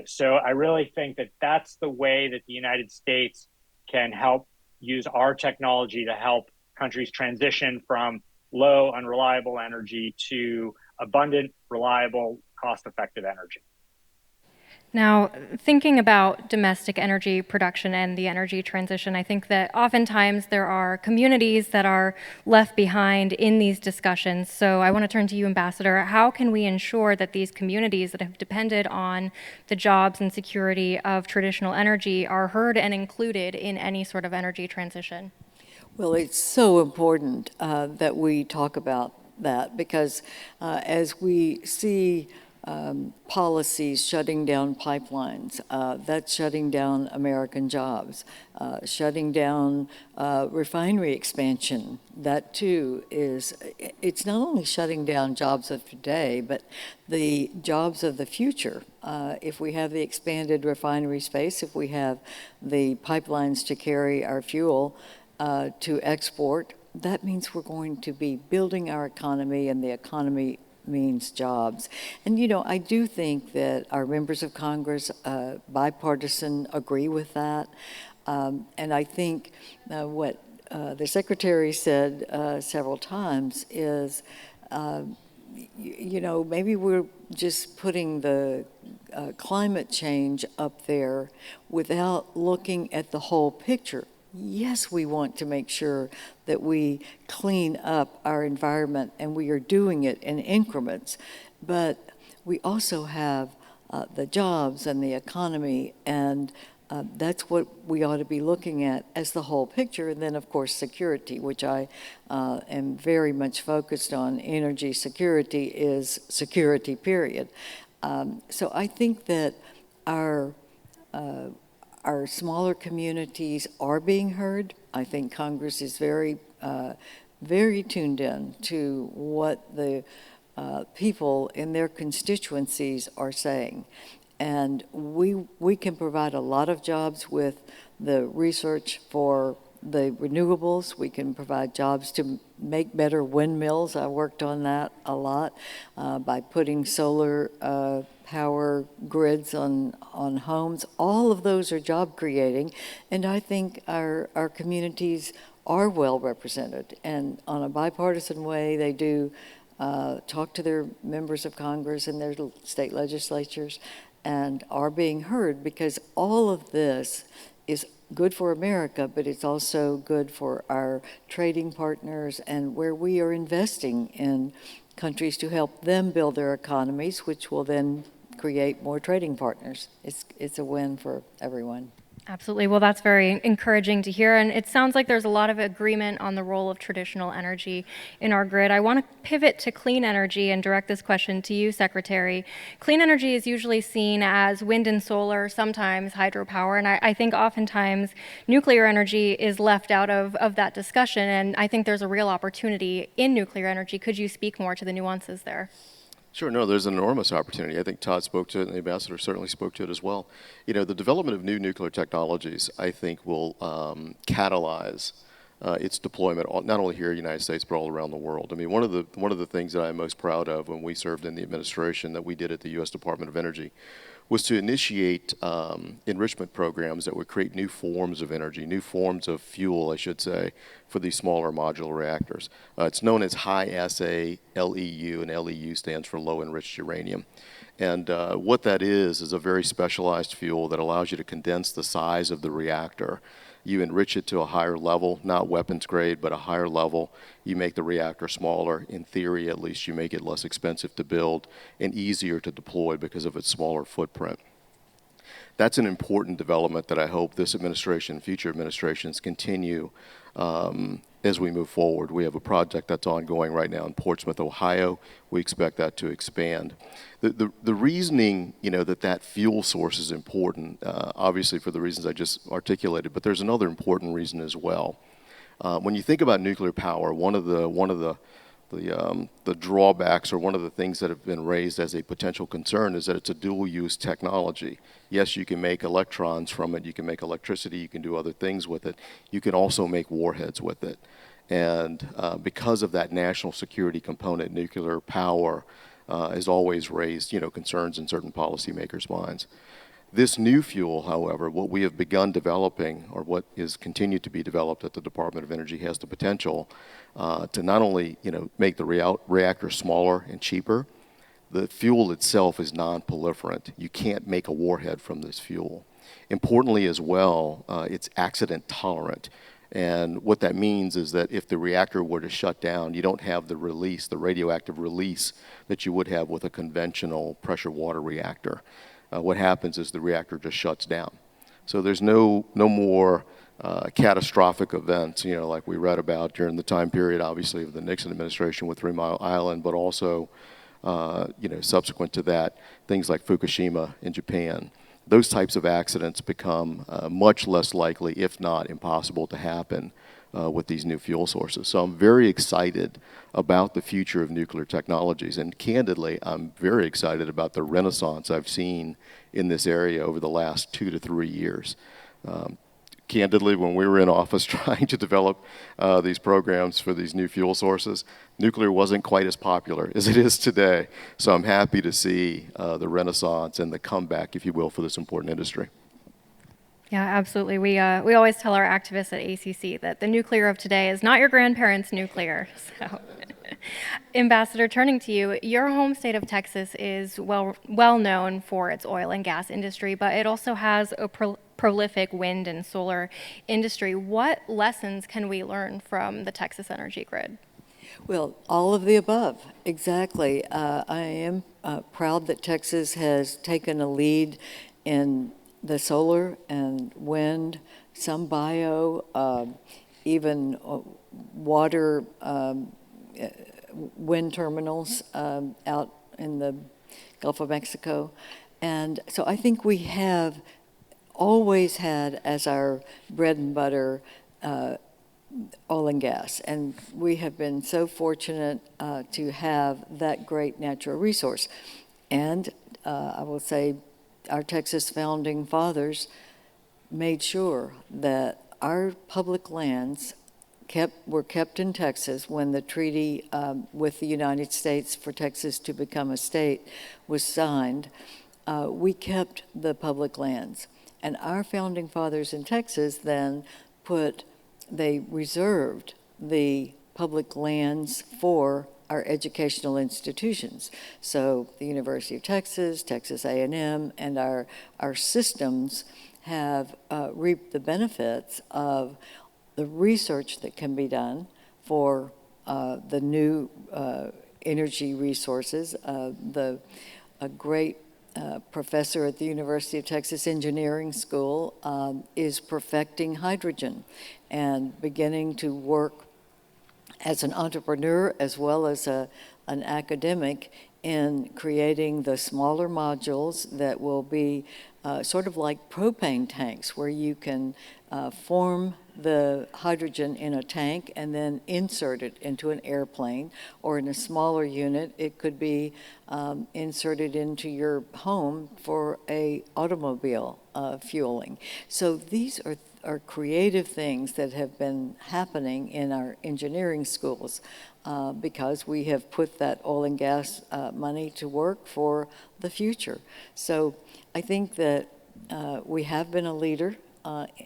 So I really think that that's the way that the United States can help use our technology to help countries transition from low, unreliable energy to abundant, reliable, cost-effective energy. Now, thinking about domestic energy production and the energy transition, I think that oftentimes there are communities that are left behind in these discussions. So I want to turn to you, Ambassador. How can we ensure that these communities that have depended on the jobs and security of traditional energy are heard and included in any sort of energy transition? Well, it's so important that we talk about that, because as we see policies shutting down pipelines, that's shutting down American jobs, shutting down refinery expansion. That too it's not only shutting down jobs of today, but the jobs of the future. If we have the expanded refinery space, if we have the pipelines to carry our fuel to export, that means we're going to be building our economy, and the economy means jobs. And I do think that our members of Congress, bipartisan, agree with that. And I think what the Secretary said several times is, maybe we're just putting the climate change up there without looking at the whole picture. Yes, we want to make sure that we clean up our environment, and we are doing it in increments. But we also have the jobs and the economy, and that's what we ought to be looking at as the whole picture. And then, of course, security, which I am very much focused on. Energy security is security, period. So I think that our smaller communities are being heard. I think Congress is very, very tuned in to what the people in their constituencies are saying. And we can provide a lot of jobs with the research for the renewables. We can provide jobs to make better windmills. I worked on that a lot by putting solar power grids on homes. All of those are job creating, and I think our communities are well represented. And on a bipartisan way, they do talk to their members of Congress and their state legislatures, and are being heard, because all of this is good for America, but it's also good for our trading partners, and where we are investing in countries to help them build their economies, which will then create more trading partners. It's a win for everyone. Absolutely. Well, that's very encouraging to hear. And it sounds like there's a lot of agreement on the role of traditional energy in our grid. I want to pivot to clean energy and direct this question to you, Secretary. Clean energy is usually seen as wind and solar, sometimes hydropower. And I think oftentimes nuclear energy is left out of that discussion. And I think there's a real opportunity in nuclear energy. Could you speak more to the nuances there? Sure, no, there's an enormous opportunity. I think Todd spoke to it, and the ambassador certainly spoke to it as well. The development of new nuclear technologies, I think, will catalyze its deployment, not only here in the United States, but all around the world. I mean, one of the things that I'm most proud of when we served in the administration that we did at the U.S. Department of Energy was to initiate enrichment programs that would create new forms of energy, new forms of fuel, I should say, for these smaller modular reactors. It's known as high assay LEU, and LEU stands for low enriched uranium. And what that is a very specialized fuel that allows you to condense the size of the reactor. You enrich it to a higher level, not weapons grade, but a higher level. You make the reactor smaller. In theory, at least, you make it less expensive to build and easier to deploy because of its smaller footprint. That's an important development that I hope this administration and future administrations continue as we move forward. We have a project that's ongoing right now in Portsmouth, Ohio. We expect that to expand. The reasoning, that fuel source is important, obviously for the reasons I just articulated, but there's another important reason as well. When you think about nuclear power, one of the drawbacks, or one of the things that have been raised as a potential concern, is that it's a dual-use technology. Yes, you can make electrons from it, you can make electricity, you can do other things with it. You can also make warheads with it. And because of that national security component, nuclear power has always raised, concerns in certain policymakers' minds. This new fuel, however, what we have begun developing, or what is continued to be developed at the Department of Energy, has the potential to not only, make the reactor smaller and cheaper. The fuel itself is non-proliferant. You can't make a warhead from this fuel. Importantly as well, it's accident tolerant. And what that means is that if the reactor were to shut down, you don't have the release, the radioactive release that you would have with a conventional pressure water reactor. What happens is the reactor just shuts down. So there's no more catastrophic events, like we read about during the time period, obviously, of the Nixon administration with 3 Mile Island, but also, subsequent to that, things like Fukushima in Japan. Those types of accidents become much less likely, if not impossible, to happen with these new fuel sources. So I'm very excited about the future of nuclear technologies. And candidly, I'm very excited about the renaissance I've seen in this area over the last 2 to 3 years. Candidly, when we were in office trying to develop these programs for these new fuel sources, nuclear wasn't quite as popular as it is today. So I'm happy to see the renaissance and the comeback, if you will, for this important industry. Yeah, absolutely. We always tell our activists at ACC that the nuclear of today is not your grandparents' nuclear. So, Ambassador, turning to you, your home state of Texas is well known for its oil and gas industry, but it also has a prolific wind and solar industry. What lessons can we learn from the Texas energy grid? Well, all of the above, exactly. I am proud that Texas has taken a lead in the solar and wind, some bio, even water wind terminals out in the Gulf of Mexico. And so I think we have always had as our bread and butter oil and gas. And we have been so fortunate to have that great natural resource. And I will say our Texas founding fathers made sure that our public lands were kept in Texas when the treaty with the United States for Texas to become a state was signed. We kept the public lands. And our founding fathers in Texas then they reserved the public lands for our educational institutions. So the University of Texas, Texas A&M, and our systems have reaped the benefits of the research that can be done for the new energy resources. A great professor at the University of Texas Engineering School is perfecting hydrogen and beginning to work as an entrepreneur as well as an academic in creating the smaller modules that will be sort of like propane tanks, where you can form the hydrogen in a tank and then insert it into an airplane, or in a smaller unit, it could be inserted into your home for a automobile fueling. So these are creative things that have been happening in our engineering schools because we have put that oil and gas money to work for the future. So I think that we have been a leader,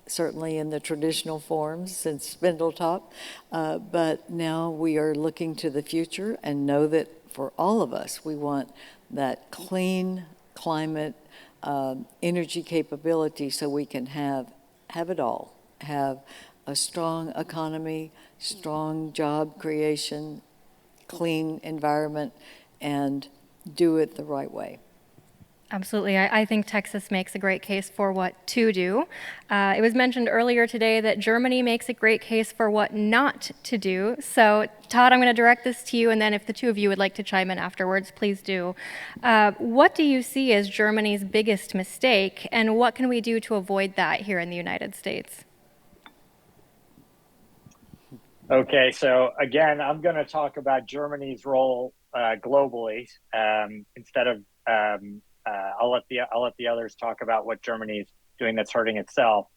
certainly in the traditional forms since Spindletop, but now we are looking to the future and know that for all of us, we want that clean climate energy capability so we can have it all, have a strong economy, strong job creation, clean environment, and do it the right way. Absolutely. I think Texas makes a great case for what to do. It was mentioned earlier today that Germany makes a great case for what not to do. So, Todd, I'm going to direct this to you, and then if the two of you would like to chime in afterwards, please do. What do you see as Germany's biggest mistake, and what can we do to avoid that here in the United States? Okay, so again, I'm going to talk about Germany's role globally instead of. I'll let the others talk about what Germany's doing that's hurting itself.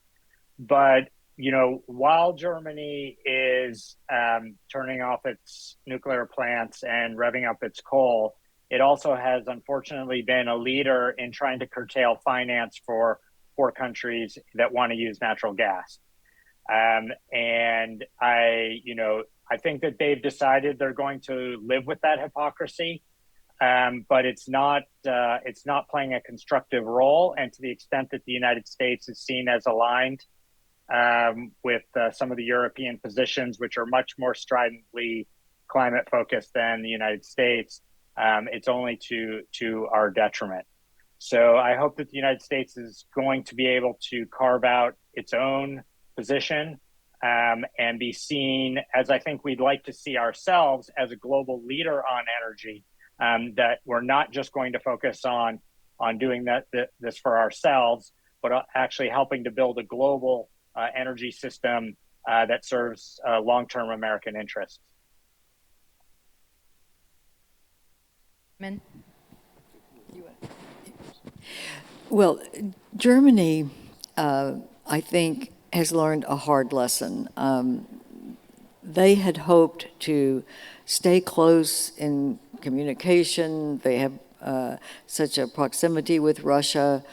But while Germany is turning off its nuclear plants and revving up its coal, it also has unfortunately been a leader in trying to curtail finance for poor countries that want to use natural gas. And I think that they've decided they're going to live with that hypocrisy. But it's not playing a constructive role. And to the extent that the United States is seen as aligned with some of the European positions, which are much more stridently climate focused than the United States, it's only to our detriment. So I hope that the United States is going to be able to carve out its own position and be seen as I think we'd like to see ourselves as a global leader on energy. That we're not just going to focus on doing this for ourselves, but actually helping to build a global energy system that serves long-term American interests. Well, Germany, I think, has learned a hard lesson. They had hoped to stay close in communication. They have such a proximity with Russia.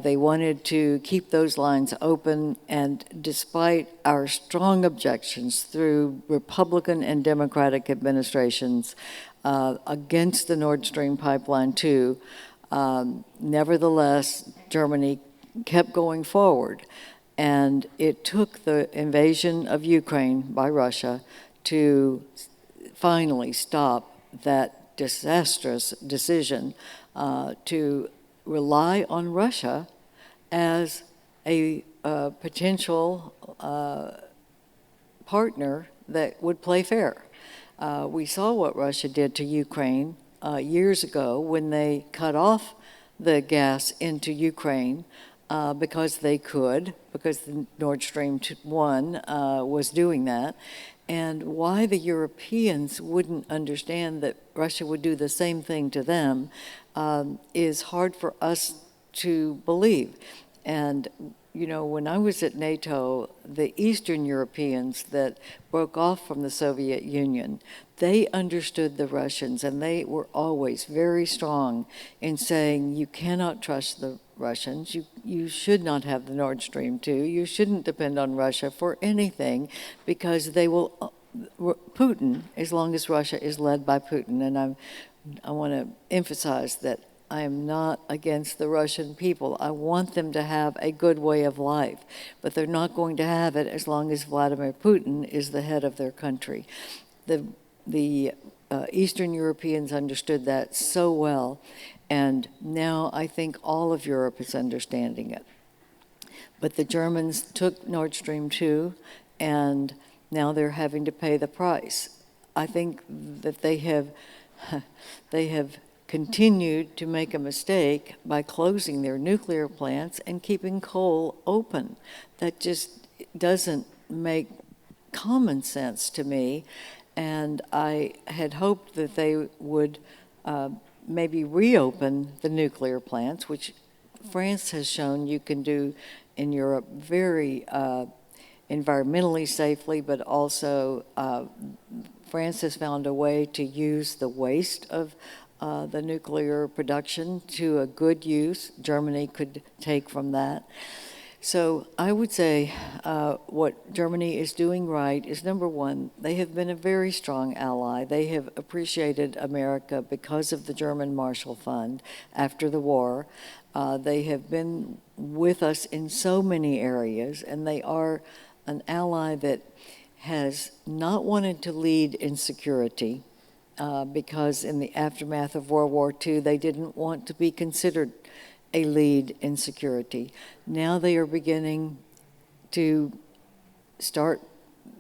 They wanted to keep those lines open, and despite our strong objections through Republican and Democratic administrations against the Nord Stream pipeline 2, nevertheless, Germany kept going forward. And it took the invasion of Ukraine by Russia to finally stop that disastrous decision to rely on Russia as a potential partner that would play fair. We saw what Russia did to Ukraine years ago when they cut off the gas into Ukraine because they could, because the Nord Stream 1 was doing that. And why the Europeans wouldn't understand that Russia would do the same thing to them is hard for us to believe. And, when I was at NATO, the Eastern Europeans that broke off from the Soviet Union, they understood the Russians, and they were always very strong in saying, you cannot trust the Russians. You should not have the Nord Stream 2. You shouldn't depend on Russia for anything because they will, Putin, as long as Russia is led by Putin. And I want to emphasize that I am not against the Russian people. I want them to have a good way of life, but they're not going to have it as long as Vladimir Putin is the head of their country. The Eastern Europeans understood that so well, and now I think all of Europe is understanding it. But the Germans took Nord Stream 2, and now they're having to pay the price. I think that they have continued to make a mistake by closing their nuclear plants and keeping coal open. That just doesn't make common sense to me. And I had hoped that they would maybe reopen the nuclear plants, which France has shown you can do in Europe very environmentally safely, but also France has found a way to use the waste of the nuclear production to a good use. Germany could take from that. So I would say what Germany is doing right is, number one, they have been a very strong ally. They have appreciated America because of the German Marshall Fund after the war. They have been with us in so many areas, and they are an ally that has not wanted to lead in security because in the aftermath of World War II, they didn't want to be considered a lead in security. Now they are beginning to start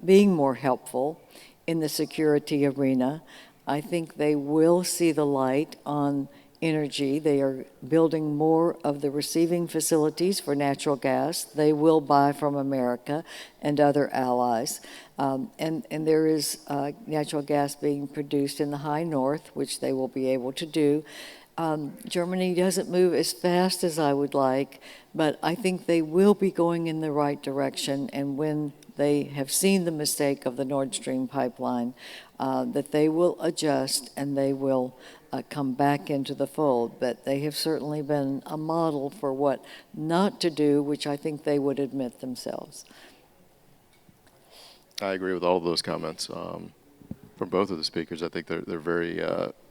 being more helpful in the security arena. I think they will see the light on energy. They are building more of the receiving facilities for natural gas. They will buy from America and other allies. And there is natural gas being produced in the high north, which they will be able to do. Germany doesn't move as fast as I would like, but I think they will be going in the right direction. And when they have seen the mistake of the Nord Stream pipeline, that they will adjust and they will come back into the fold. But they have certainly been a model for what not to do, which I think they would admit themselves. I agree with all of those comments from both of the speakers. I think they're very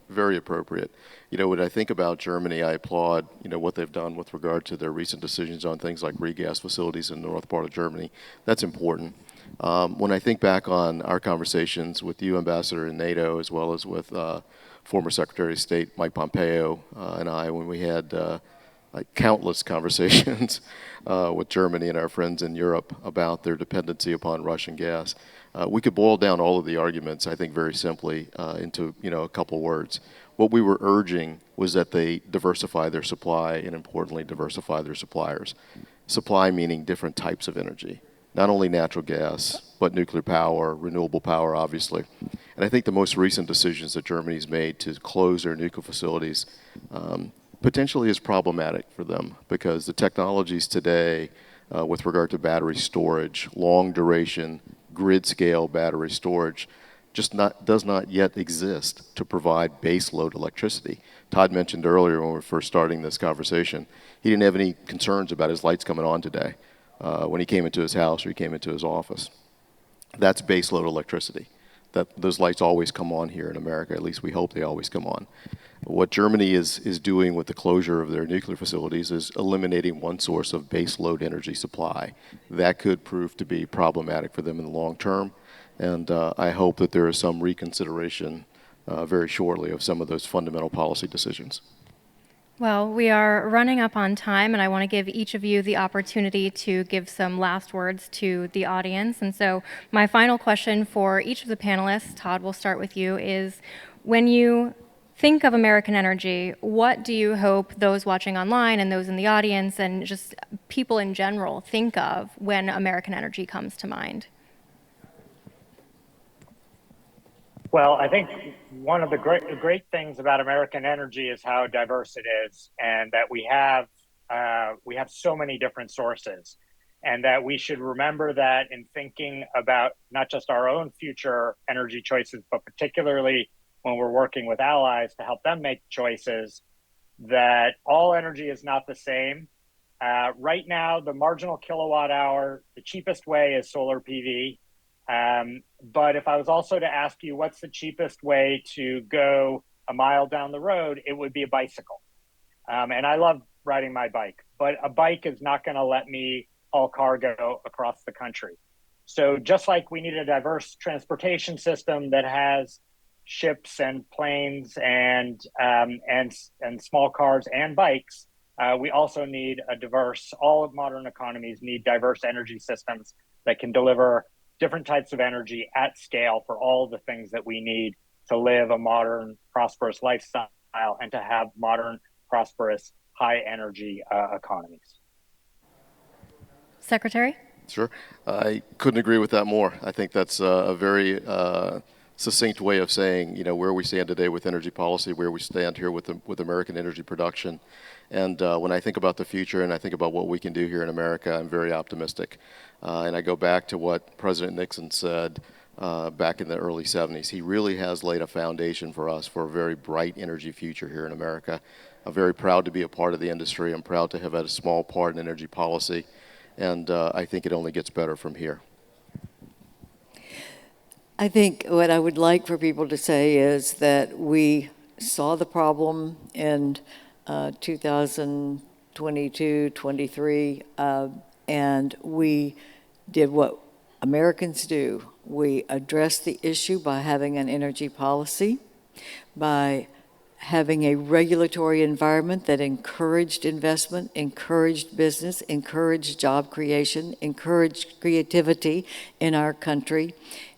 very appropriate. You know, when I think about Germany, I applaud, what they've done with regard to their recent decisions on things like regas facilities in the north part of Germany. That's important. When I think back on our conversations with you, Ambassador, in NATO, as well as with former Secretary of State Mike Pompeo and I, when we had countless conversations with Germany and our friends in Europe about their dependency upon Russian gas. We could boil down all of the arguments, I think, very simply into a couple words. What we were urging was that they diversify their supply and, importantly, diversify their suppliers. Supply meaning different types of energy, not only natural gas, but nuclear power, renewable power, obviously. And I think the most recent decisions that Germany's made to close their nuclear facilities potentially is problematic for them, because the technologies today with regard to battery storage, long duration, grid scale battery storage, does not yet exist to provide base load electricity. Todd mentioned earlier when we were first starting this conversation, he didn't have any concerns about his lights coming on today when he came into his house or he came into his office. That's base load electricity. Those lights always come on here in America, at least we hope they always come on. What Germany is doing with the closure of their nuclear facilities is eliminating one source of base load energy supply. That could prove to be problematic for them in the long term, and I hope that there is some reconsideration very shortly of some of those fundamental policy decisions. Well, we are running up on time, and I want to give each of you the opportunity to give some last words to the audience. And so my final question for each of the panelists, Todd, we'll start with you, is when you think of American energy, what do you hope those watching online and those in the audience and just people in general think of when American energy comes to mind? Well, I think one of the great things about American energy is how diverse it is, and that we have so many different sources, and that we should remember that in thinking about not just our own future energy choices, but particularly when we're working with allies to help them make choices, that all energy is not the same. Right now, the marginal kilowatt hour, the cheapest way is solar PV. But if I was also to ask you what's the cheapest way to go a mile down the road, it would be a bicycle. And I love riding my bike, but a bike is not going to let me haul cargo across the country. So just like we need a diverse transportation system that has ships and planes and small cars and bikes, we also need all of modern economies need diverse energy systems that can deliver different types of energy at scale for all the things that we need to live a modern, prosperous lifestyle and to have modern, prosperous, high energy economies. Secretary? Sure. I couldn't agree with that more. I think that's a very succinct way of saying, where we stand today with energy policy, where we stand here with American energy production. And when I think about the future and I think about what we can do here in America, I'm very optimistic. And I go back to what President Nixon said back in the early 70s. He really has laid a foundation for us for a very bright energy future here in America. I'm very proud to be a part of the industry. I'm proud to have had a small part in energy policy. And I think it only gets better from here. I think what I would like for people to say is that we saw the problem in 2022, 23, and we did what Americans do. We addressed the issue by having an energy policy, by having a regulatory environment that encouraged investment, encouraged business, encouraged job creation, encouraged creativity in our country,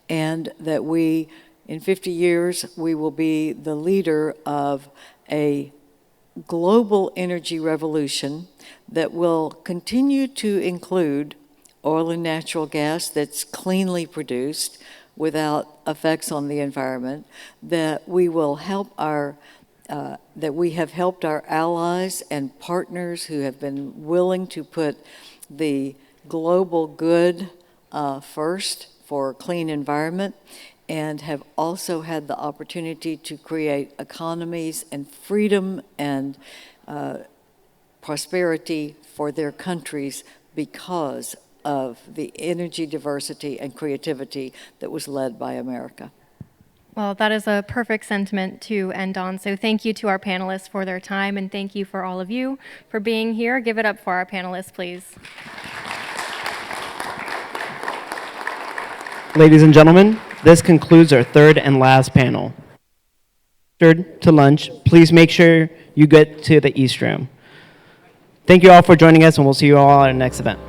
and that we, in 50 years, we will be the leader of a global energy revolution that will continue to include oil and natural gas that's cleanly produced without effects on the environment, that we will help that we have helped our allies and partners who have been willing to put the global good first for a clean environment, and have also had the opportunity to create economies and freedom and prosperity for their countries because of the energy diversity and creativity that was led by America. Well, that is a perfect sentiment to end on. So thank you to our panelists for their time, and thank you for all of you for being here. Give it up for our panelists, please. Ladies and gentlemen, this concludes our third and last panel. To lunch, please make sure you get to the East Room. Thank you all for joining us, and we'll see you all at our next event.